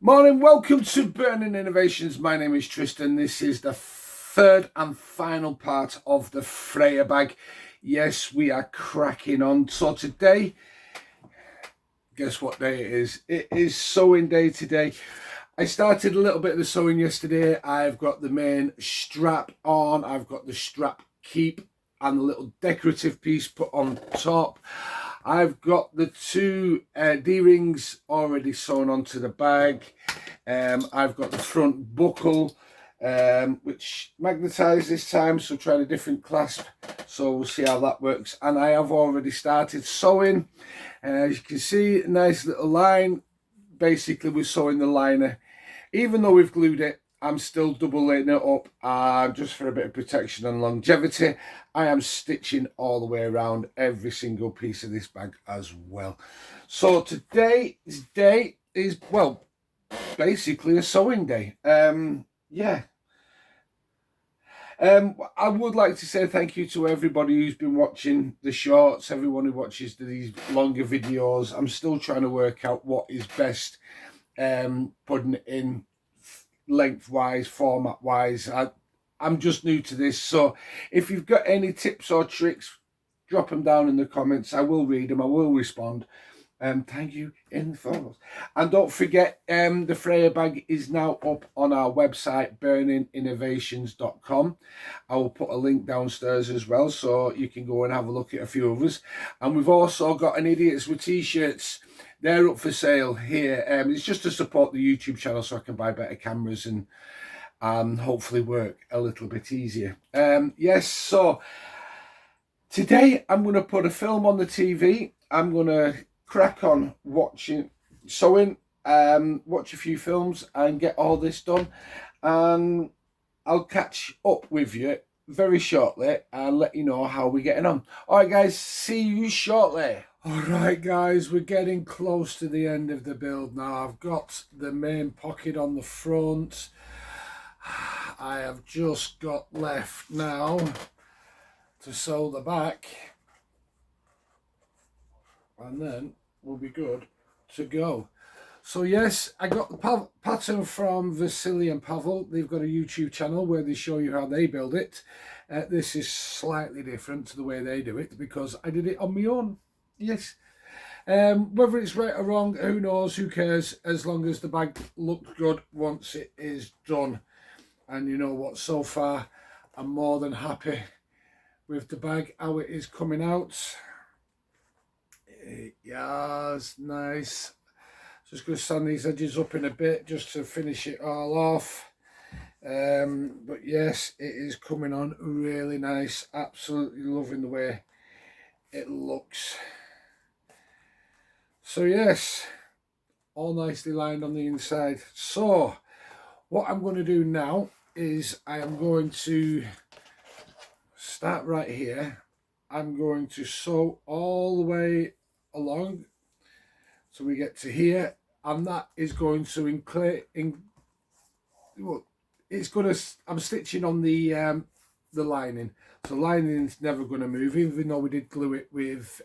Morning, welcome to Burning Innovations. My name is Tristan. This is the third and final part of the Freya bag. Yes, we are cracking on. So today, guess what day it is? It is sewing day today. I started a little bit of the sewing yesterday. I've got the main strap on. I've got the strap keep and the little decorative piece put on top. I've got the two D-rings already sewn onto the bag. I've got the front buckle, which magnetised this time, so trying a different clasp. So we'll see how that works. And I have already started sewing. As you can see, a nice little line. Basically, we're sewing the liner. Even though we've glued it, I'm still double laying it up just for a bit of protection and longevity. I am stitching all the way around every single piece of this bag as well. So today's day is, well, basically a sewing day. I would like to say thank you to everybody who's been watching the shorts, everyone who watches these longer videos. I'm still trying to work out what is best, putting it in lengthwise, format wise. I'm just new to this, so if you've got any tips or tricks, drop them down in the comments. I will read them, I will respond. Thank you in the photos. And don't forget, the Freya bag is now up on our website, burninginnovations.com. I will put a link downstairs as well, so you can go and have a look at a few of us. And we've also got an Idiots with t-shirts. They're up for sale here. It's just to support the YouTube channel so I can buy better cameras and hopefully work a little bit easier. Yes, so today I'm going to put a film on the TV. I'm going to crack on sewing, watch a few films and get all this done. And I'll catch up with you very shortly and let you know how we're getting on. All right, guys, see you shortly. All right, guys, we're getting close to the end of the build now. I've got the main pocket on the front. I have just got left now to sew the back, and then we'll be good to go. So yes, I got the pattern from Vasily and Pavel. They've got a YouTube channel where they show you how they build it. This is slightly different to the way they do it because I did it on my own. Yes. Whether it's right or wrong, who knows, who cares, as long as the bag looks good once it is done. And you know what, so far I'm more than happy with the bag, how it is coming out. Yes, nice. Just going to sand these edges up in a bit just to finish it all off. But yes, it is coming on really nice. Absolutely loving the way it looks. So yes, all nicely lined on the inside. So what I'm going to do now is I am going to start right here. I'm going to sew all the way along so we get to here, and that is going to I'm stitching on the lining, so lining is never going to move, even though we did glue it with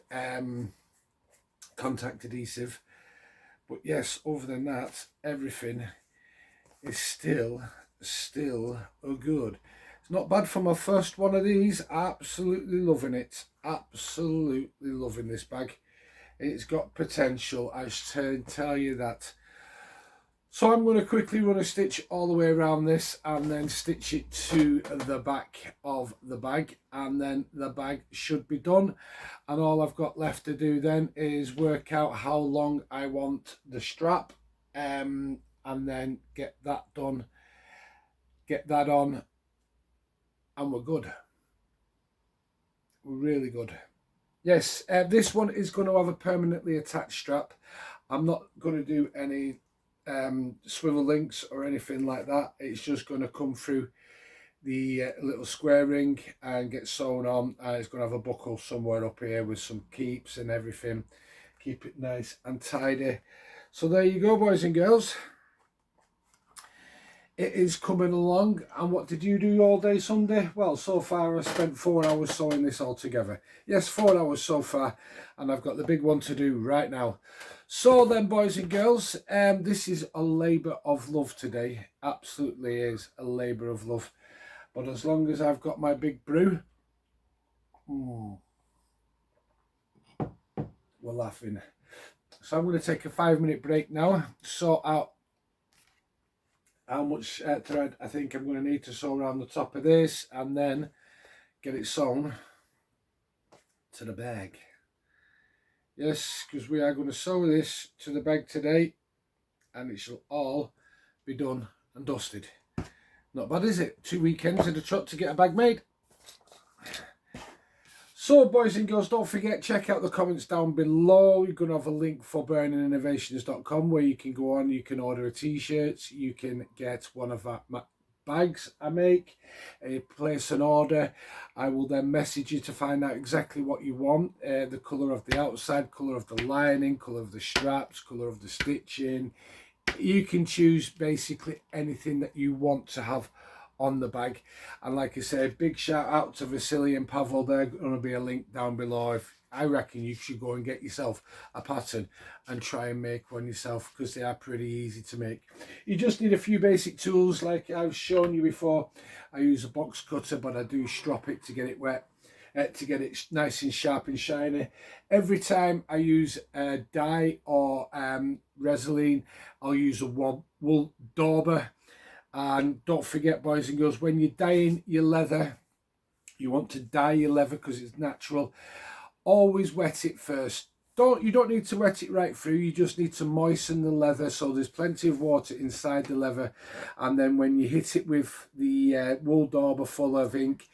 contact adhesive. But yes, other than that, everything is still good. It's not bad for my first one of these. Absolutely loving it. Absolutely loving this bag. It's got potential, I should tell you that. So I'm going to quickly run a stitch all the way around this and then stitch it to the back of the bag, and then the bag should be done. And all I've got left to do then is work out how long I want the strap, and then get that done, get that on, and we're good. We're really good. Yes, this one is going to have a permanently attached strap. I'm not going to do any swivel links or anything like that. It's just going to come through the little square ring and get sewn on, and it's going to have a buckle somewhere up here with some keeps and everything. Keep it nice and tidy. So there you go, boys and girls. it is coming along. And what did you do all day Sunday? Well, so far I spent 4 hours sewing this all together. Yes, 4 hours so far, and I've got the big one to do right now. So then, boys and girls, this is a labour of love today. Absolutely is a labour of love. But as long as I've got my big brew, we're laughing. So I'm going to take a 5-minute break now, sort out how much thread I think I'm going to need to sew around the top of this, and then get it sewn to the bag. Yes, because we are going to sew this to the bag today, and it shall all be done and dusted. Not bad, is it? 2 weekends in the truck to get a bag made. So, boys and girls, don't forget, check out the comments down below. You're going to have a link for burninginnovations.com where you can go on, you can order a t-shirt, you can get one of my bags I make, place an order. I will then message you to find out exactly what you want, the colour of the outside, colour of the lining, colour of the straps, colour of the stitching. You can choose basically anything that you want to have on the bag. And like I said, big shout out to Vasily and Pavel. There's going to be a link down below. If I reckon you should go and get yourself a pattern and try and make one yourself, because they are pretty easy to make. You just need a few basic tools like I've shown you before. I use a box cutter, but I do strop it to get it wet, to get it nice and sharp and shiny. Every time I use a dye or Resolene, I'll use a wool dauber. And don't forget, boys and girls, when you're dyeing your leather, you want to dye your leather because it's natural. Always wet it first. You don't need to wet it right through. You just need to moisten the leather so there's plenty of water inside the leather. And then when you hit it with the wool dauber full of ink,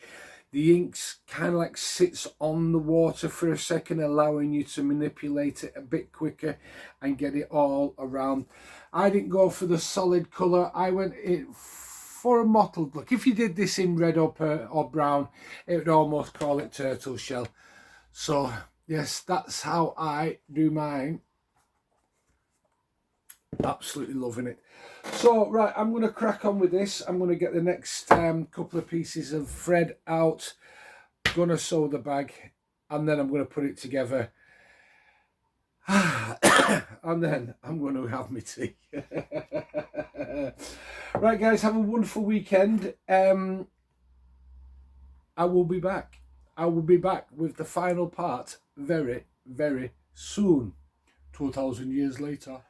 the ink's kind of like sits on the water for a second, allowing you to manipulate it a bit quicker and get it all around. I didn't go for the solid colour. I went for a mottled look. If you did this in red or brown, it would almost call it turtle shell. So yes, that's how I do mine. Absolutely loving it. So right, I'm going to crack on with this. I'm going to get the next couple of pieces of thread out, going to sew the bag, and then I'm going to put it together. And then I'm going to have my tea. Right guys, have a wonderful weekend. I will be back. I will be back with the final part very, very soon. 2,000 years later.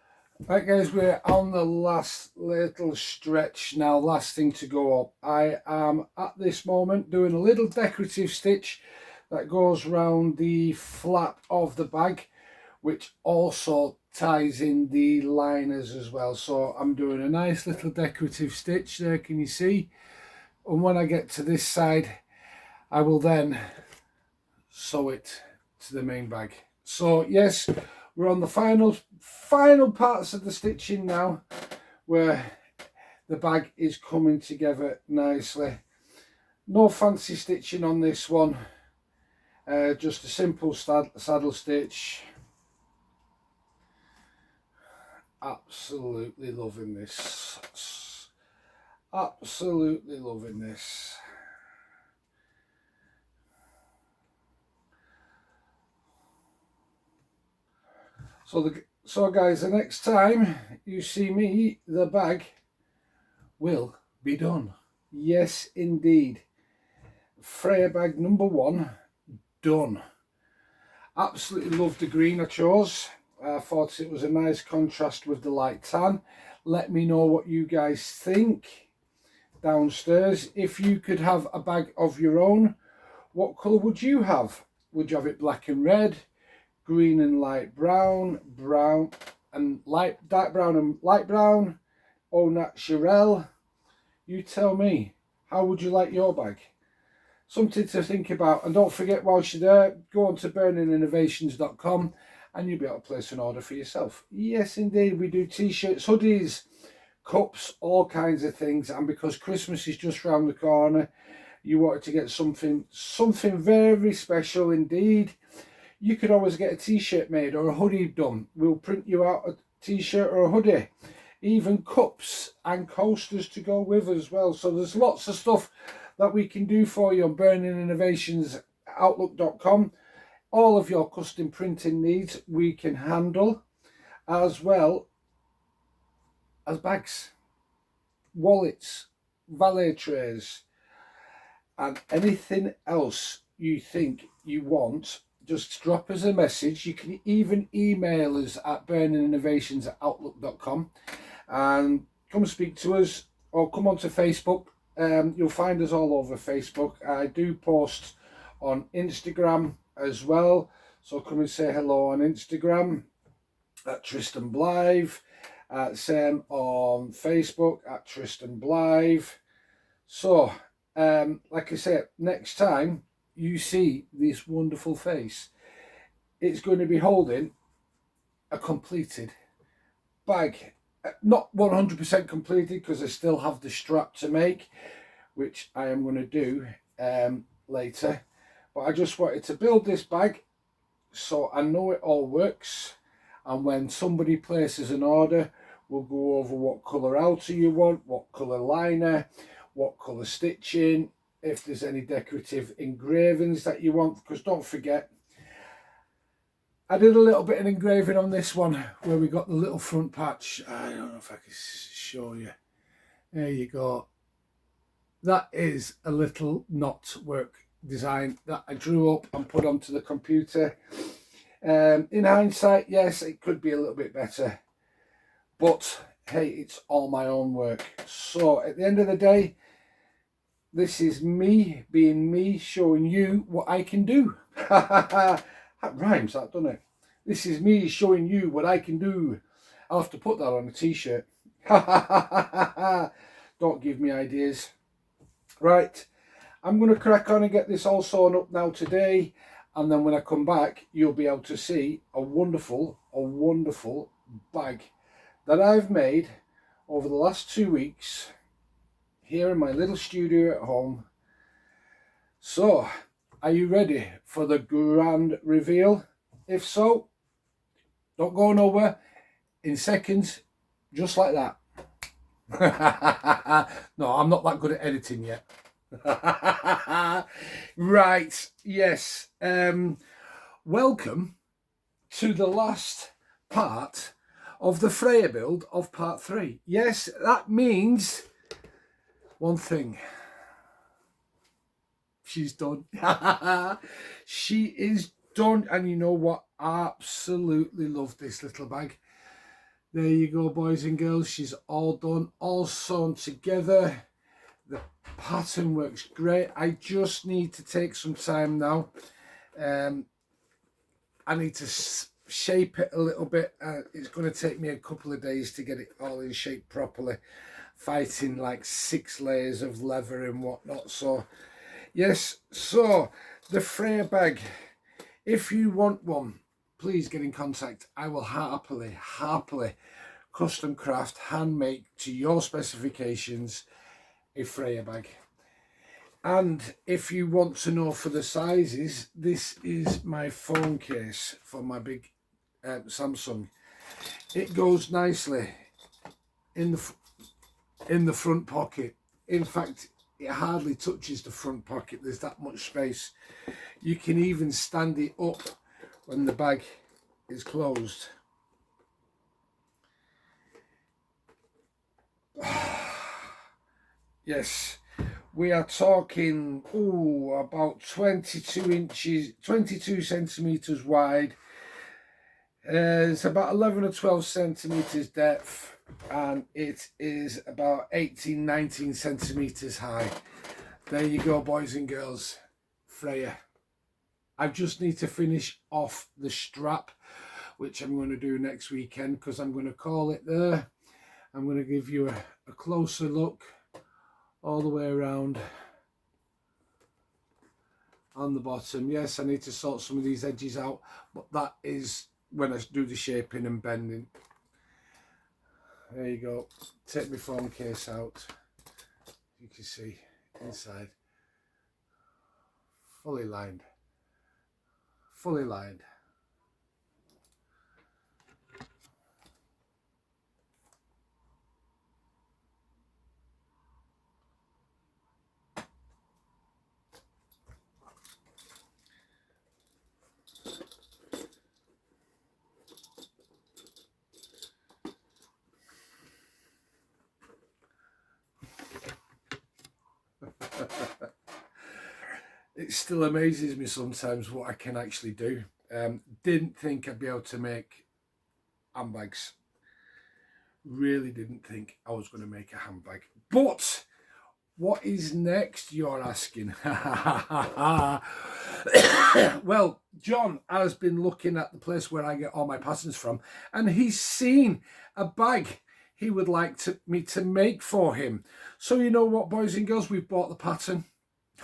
Right guys, we're on the last little stretch now, last thing to go up. I am at this moment doing a little decorative stitch that goes around the flap of the bag, which also ties in the liners as well. So I'm doing a nice little decorative stitch there, can you see? And when I get to this side, I will then sew it to the main bag. So yes, we're on the final parts of the stitching now, where the bag is coming together nicely. No fancy stitching on this one, just a simple saddle stitch. Absolutely loving this. Absolutely loving this. So guys, the next time you see me, the bag will be done. Yes, indeed. Freya bag number 1 done. Absolutely loved the green I chose. I thought it was a nice contrast with the light tan. Let me know what you guys think downstairs. If you could have a bag of your own, what colour would you have? Would you have it black and red, green and light brown, brown and dark brown and light brown, au naturel? You tell me. How would you like your bag? Something to think about. And don't forget, whilst you're there, go on to burninginnovations.com and you'll be able to place an order for yourself. Yes, indeed, we do t-shirts, hoodies, cups, all kinds of things. And because Christmas is just round the corner, you wanted to get something very special indeed, you could always get a t-shirt made or a hoodie done. We'll print you out a t-shirt or a hoodie. even cups and coasters to go with as well. So there's lots of stuff that we can do for you on burninginnovationsoutlook.com. All of your custom printing needs we can handle, as well as bags, wallets, valet trays, and anything else you think you want. Just drop us a message. You can even email us at burninginnovationsoutlook.com and come speak to us, or come onto Facebook. You'll find us all over Facebook. I do post on Instagram as well, so come and say hello on Instagram at Tristan Blythe. Same on Facebook at Tristan Blythe. So like I said, next time you see this wonderful face, it's going to be holding a completed bag. Not 100% completed, because I still have the strap to make, which I am going to do later. But I just wanted to build this bag so I know it all works, and when somebody places an order, we'll go over what colour outer you want, what colour liner, what colour stitching, if there's any decorative engravings that you want, because don't forget, I did a little bit of engraving on this one where we got the little front patch. I don't know if I can show you. There you go. That is a little knot work design that I drew up and put onto the computer. In hindsight, yes, it could be a little bit better, but hey, it's all my own work. So at the end of the day, this is me being me, showing you what I can do. That rhymes, that, doesn't it? This is me showing you what I can do. I'll have to put that on a t-shirt. Don't give me ideas. Right, I'm going to crack on and get this all sewn up now today, and then when I come back, you'll be able to see a wonderful bag that I've made over the last 2 weeks here in my little studio at home. So, are you ready for the grand reveal? If so, don't go nowhere. In seconds, just like that. No, I'm not that good at editing yet. Right, yes. Welcome to the last part of the Freya build of part 3. Yes, that means one thing. She's done. She is done. And you know what? Absolutely love this little bag. There you go, boys and girls. She's all done, all sewn together. The pattern works great. I just need to take some time now. I need to shape it a little bit. It's going to take me a couple of days to get it all in shape properly, fighting like 6 layers of leather and whatnot. So yes, so the Freya bag, if you want one, please get in contact. I will happily custom craft, hand make to your specifications a Freya bag. And if you want to know for the sizes, this is my phone case for my big Samsung. It goes nicely in the front pocket. In fact, it hardly touches the front pocket. There's that much space. You can even stand it up when the bag is closed. Yes, we are talking about 22 centimeters wide. It's about 11 or 12 centimeters depth, and it is about 19 centimeters high. There you go, boys and girls. Freya. I just need to finish off the strap, which I'm going to do next weekend, because I'm going to call it there. I'm going to give you a closer look all the way around on the bottom. Yes, I need to sort some of these edges out, but that is when I do the shaping and bending. There you go. Take my phone case out. You can see inside. Fully lined. Fully lined. It still amazes me sometimes what I can actually do. Didn't think I'd be able to make handbags. Really didn't think I was going to make a handbag. But what is next, you're asking? Well, John has been looking at the place where I get all my patterns from, and he's seen a bag he would like me to make for him. So you know what, boys and girls, we've bought the pattern.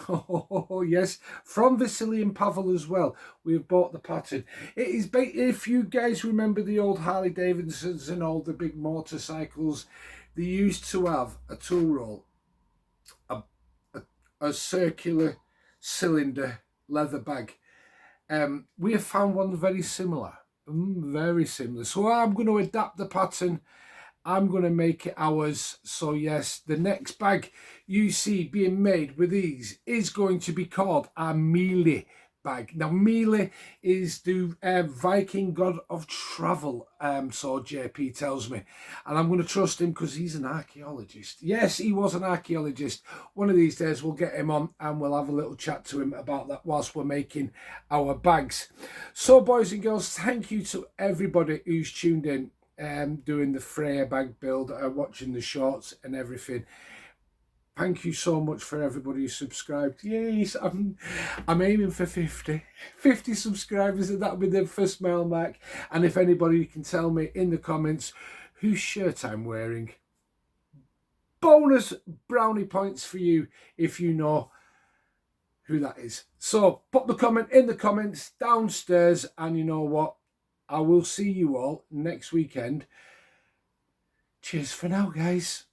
Oh yes, from Vasily and Pavel as well. We've bought the pattern. It is, if you guys remember the old Harley Davidsons and all the big motorcycles, they used to have a tool roll, a circular cylinder leather bag. We have found one very similar, very similar. So I'm going to adapt the pattern. I'm going to make it ours. So yes, the next bag you see being made with these is going to be called a Mili bag. Now Mili is the Viking god of travel, so JP tells me, and I'm going to trust him because he's an archaeologist. Yes, he was an archaeologist. One of these days we'll get him on and we'll have a little chat to him about that whilst we're making our bags. So boys and girls, thank you to everybody who's tuned in, doing the Freya bag build, watching the shorts and everything. Thank you so much for everybody who subscribed. Yes, I'm aiming for 50 subscribers, and that'll be the first mile mark. And if anybody can tell me in the comments whose shirt I'm wearing, bonus brownie points for you if you know who that is. So pop the comment in the comments downstairs, and you know what? I will see you all next weekend. Cheers for now, guys.